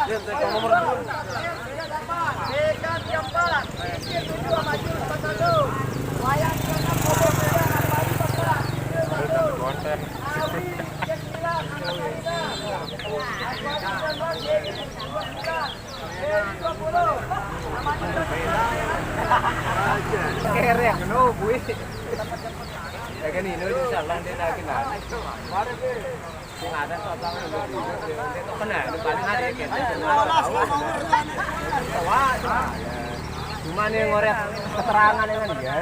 nomor 2. Kerek no bui. Ya kan ini insyaallah dia lagi nah. Sing ada sotang itu kena paling ada kan. Wah, cuma nih ngorek keterangan kan ya.